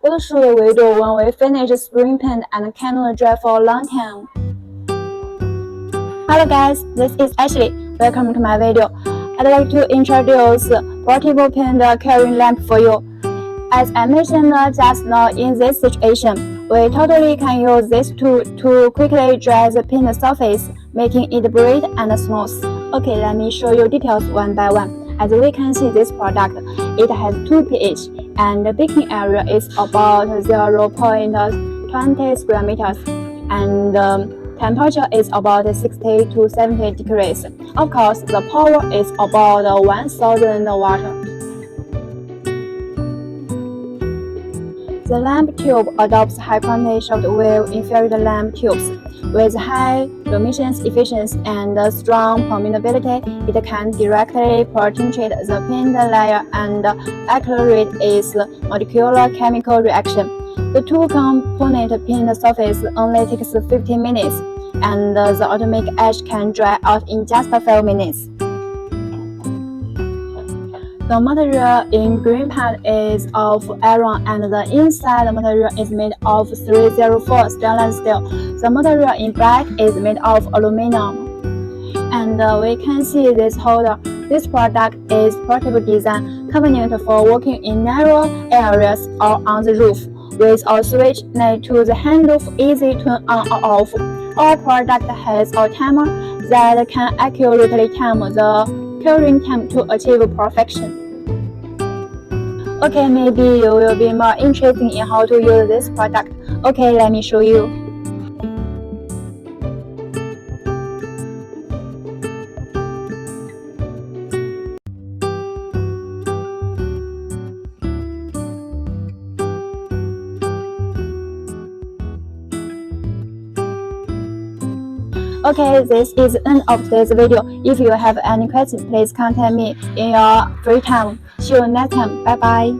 What should we do when we finish screen paint and cannot dry for a long time? Hello guys, this is Ashley. Welcome to my video. I'd like to introduce portable paint carrying lamp for you. As I mentioned just now, in this situation, we totally can use this tool to quickly dry the paint surface, making it bright and smooth. Okay, let me show you details one by one. As we can see, this product, it has 2 pH and the baking area is about 0.20 square meters and temperature is about 60 to 70 degrees. Of course, the power is about 1000 watt. The lamp tube adopts high-quality short-wave infrared lamp tubes. With high luminance efficiency and strong permeability, it can directly penetrate the paint layer and accelerate its molecular chemical reaction. The two-component paint surface only takes 15 minutes, and the automatic edge can dry out in just 5 minutes. The material in green paint is of iron and the inside material is made of 304 stainless steel. The material in black is made of aluminum. And we can see this holder. This product is portable design, convenient for working in narrow areas or on the roof, with a switch next to the handle for easy turn on or off. Our product has a timer that can accurately time the curing time to achieve perfection. Okay, maybe you will be more interested in how to use this product. Okay, let me show you. Okay, this is the end of today's video. If you have any questions, please contact me in your free time. See you next time. Bye bye.